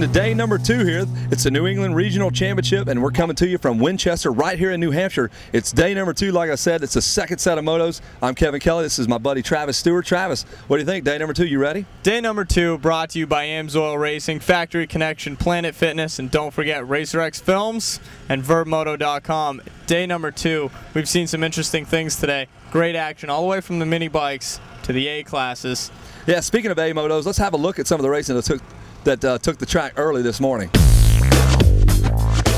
to day number 2 here. It's the New England Regional Championship, and we're coming to you from Winchester right here in New Hampshire. It's day number 2. Like I said, it's the second set of motos. I'm Kevin Kelly. This is my buddy Travis Stewart. Travis, what do you think? Day number 2, you ready? Day number 2 brought to you by Amsoil Racing, Factory Connection, Planet Fitness, and don't forget RacerX Films and VertMoto.com. Day number 2, we've seen some interesting things today. Great action all the way from the mini bikes to the A classes. Yeah, speaking of A motos, let's have a look at some of the racing that took the track early this morning.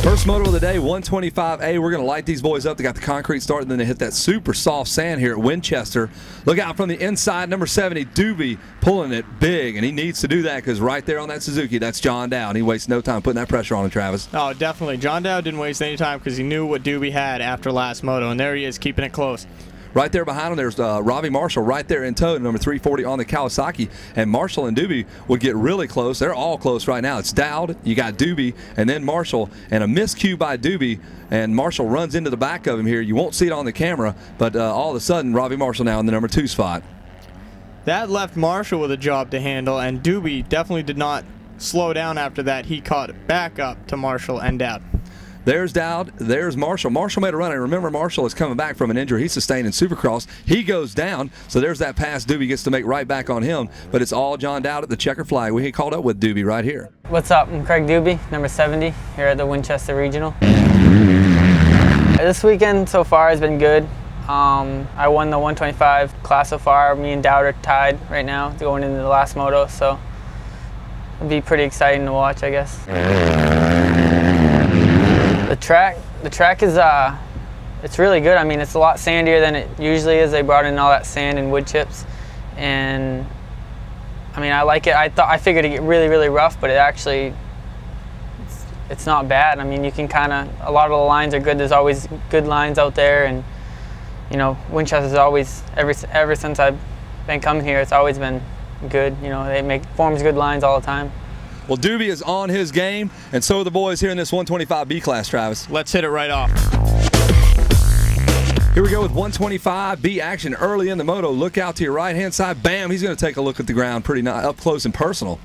First moto of the day, 125A. We're going to light these boys up. They got the concrete start, and then they hit that super soft sand here at Winchester. Look out from the inside, number 70, Doobie, pulling it big, and he needs to do that because right there on that Suzuki, that's John Dow, and he wastes no time putting that pressure on him, Travis. Oh, definitely. John Dow didn't waste any time because he knew what Doobie had after last moto, and there he is keeping it close. Right there behind him, there's Robbie Marshall right there in tow, number 340 on the Kawasaki. And Marshall and Doobie would get really close. They're all close right now. It's Dowd, you got Doobie, and then Marshall. And a miscue by Doobie, and Marshall runs into the back of him here. You won't see it on the camera, but all of a sudden, Robbie Marshall now in the number 2 spot. That left Marshall with a job to handle, and Doobie definitely did not slow down after that. He caught it back up to Marshall and Dowd. There's Dowd, there's Marshall. Marshall made a run, and remember, Marshall is coming back from an injury he sustained in Supercross. He goes down, so there's that pass Doobie gets to make right back on him, but it's all John Dowd at the checker flag. We called up with Doobie right here. What's up? I'm Craig Doobie, number 70, here at the Winchester Regional. This weekend so far has been good. I won the 125 class so far. Me and Dowd are tied right now going into the last moto, so it'll be pretty exciting to watch, I guess. The track is it's really good. I mean, it's a lot sandier than it usually is. They brought in all that sand and wood chips, and I mean, I like it. I figured it'd get really rough, but it's not bad. I mean, you can a lot of the lines are good. There's always good lines out there, and you know, Winchester's always ever since I've been coming here, it's always been good. You know, they forms good lines all the time. Well, Doobie is on his game, and so are the boys here in this 125B class, Travis. Let's hit it right off. Here we go with 125B action early in the moto. Look out to your right-hand side. Bam, he's going to take a look at the ground pretty up close and personal.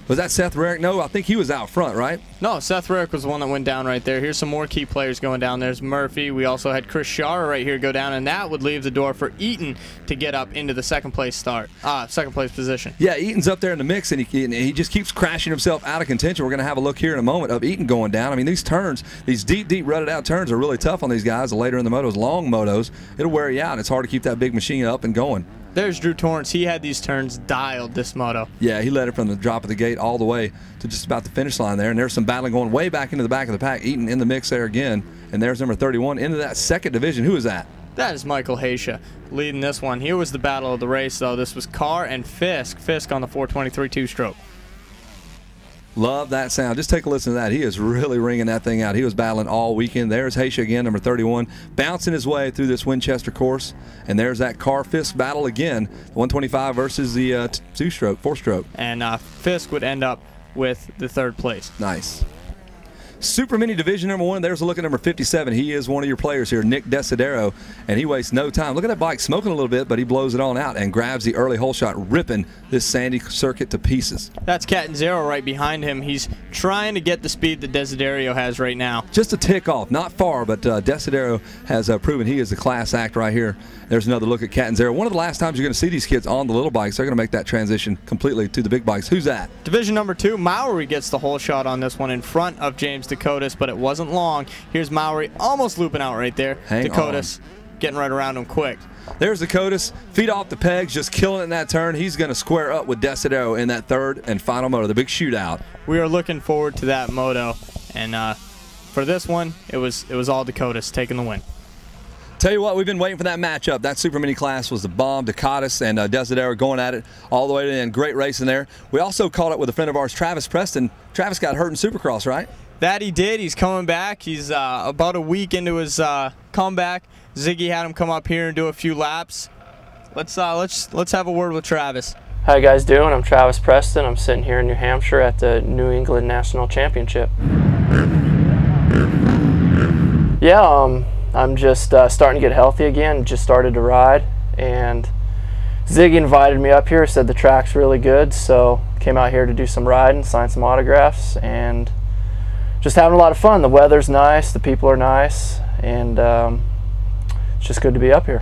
Was that Seth Rarick? No, I think he was out front, right? No, Seth Rarick was the one that went down right there. Here's some more key players going down. There's Murphy. We also had Chris Shara right here go down, and that would leave the door for Eaton to get up into the second place position. Yeah, Eaton's up there in the mix, and he just keeps crashing himself out of contention. We're going to have a look here in a moment of Eaton going down. I mean, these turns, these deep rutted out turns are really tough on these guys. Later in the motos, long motos, it'll wear you out, and it's hard to keep that big machine up and going. There's Drew Torrance. He had these turns dialed this moto. Yeah, he led it from the drop of the gate all the way to just about the finish line there. And there's some battling going way back into the back of the pack. Eaton in the mix there again. And there's number 31 into that second division. Who is that? That is Michael Haysha leading this one. Here was the battle of the race, though. This was Carr and Fisk. Fisk on the 423 two-stroke. Love that sound. Just take a listen to that. He is really ringing that thing out. He was battling all weekend. There's Haysha again, number 31, bouncing his way through this Winchester course. And there's that Carr-Fisk battle again, the 125 versus the two-stroke, four-stroke. And Fisk would end up with the third place. Nice. Super Mini Division number 1, there's a look at number 57. He is one of your players here, Nick Desidero, and he wastes no time. Look at that bike smoking a little bit, but he blows it on out and grabs the early hole shot, ripping this sandy circuit to pieces. That's Catanzaro right behind him. He's trying to get the speed that Desidero has right now. Just a tick off, not far, but Desidero has proven he is a class act right here. There's another look at Catanzaro. One of the last times you're going to see these kids on the little bikes. They're going to make that transition completely to the big bikes. Who's that? Division number 2, Mowry gets the hole shot on this one in front of James Dakotas, but it wasn't long. Here's Mowry almost looping out right there. Dakotas getting right around him quick. There's Dakotas, feet off the pegs, just killing it in that turn. He's going to square up with Desidero in that third and final moto, the big shootout. We are looking forward to that moto, and for this one, it was all Dakotas taking the win. Tell you what, we've been waiting for that matchup. That Super Mini class was the bomb. Dakotas and Desidero going at it all the way to the end. Great racing there. We also caught up with a friend of ours, Travis Preston. Travis got hurt in Supercross, right? That he did. He's coming back. He's about a week into his comeback. Ziggy had him come up here and do a few laps. Let's have a word with Travis. How you guys doing? I'm Travis Preston. I'm sitting here in New Hampshire at the New England National Championship. Yeah, I'm just starting to get healthy again. Just started to ride, and Ziggy invited me up here, said the track's really good, so came out here to do some riding, sign some autographs, and just having a lot of fun. The weather's nice, the people are nice, and it's just good to be up here.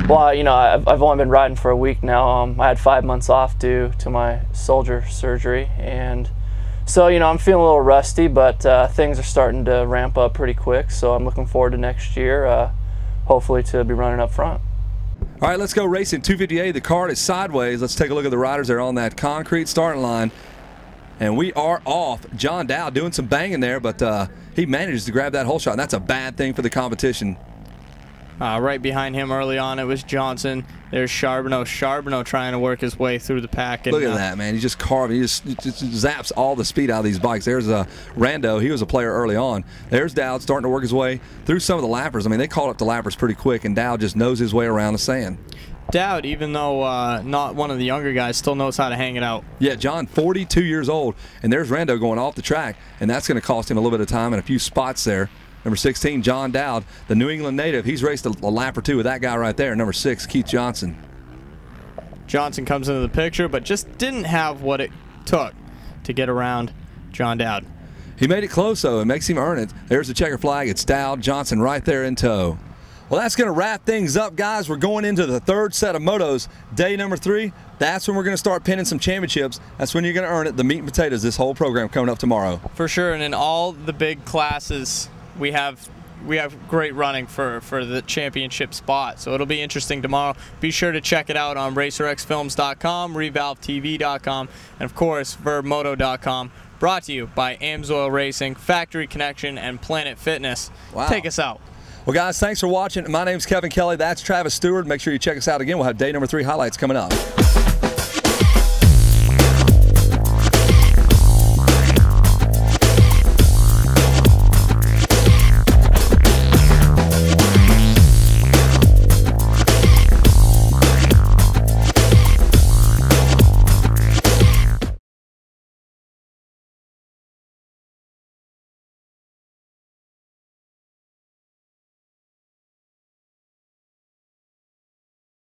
Well, you know, I've only been riding for a week now. I had 5 months off due to my shoulder surgery, and so, you know, I'm feeling a little rusty, but things are starting to ramp up pretty quick, so I'm looking forward to next year, hopefully to be running up front. All right, let's go racing 258. The card is sideways. Let's take a look at the riders that are on that concrete starting line. And we are off. John Dow doing some banging there, but he manages to grab that hole shot, and that's a bad thing for the competition. Right behind him early on, it was Johnson. There's Charbonneau. Charbonneau trying to work his way through the pack. And, look at that, man. He's just carving. He just zaps all the speed out of these bikes. There's Rando. He was a player early on. There's Dowd starting to work his way through some of the lappers. I mean, they called up the lappers pretty quick, and Dowd just knows his way around the sand. Dowd, even though not one of the younger guys, still knows how to hang it out. Yeah, John, 42 years old, and there's Rando going off the track, and that's going to cost him a little bit of time and a few spots there. Number 16, John Dowd, the New England native. He's raced a lap or two with that guy right there. Number 6, Keith Johnson. Johnson comes into the picture, but just didn't have what it took to get around John Dowd. He made it close, though. It makes him earn it. There's the checker flag. It's Dowd, Johnson right there in tow. Well, that's going to wrap things up, guys. We're going into the third set of motos. Day number 3, that's when we're going to start pinning some championships. That's when you're going to earn it. The meat and potatoes, this whole program coming up tomorrow. For sure, and in all the big classes, we have great running for the championship spot. So it'll be interesting tomorrow. Be sure to check it out on racerxfilms.com, revalvetv.com, and of course, verbmoto.com. Brought to you by Amsoil Racing, Factory Connection, and Planet Fitness. Wow. Take us out. Well, guys, thanks for watching. My name's Kevin Kelly. That's Travis Stewart. Make sure you check us out again. We'll have day number 3 highlights coming up.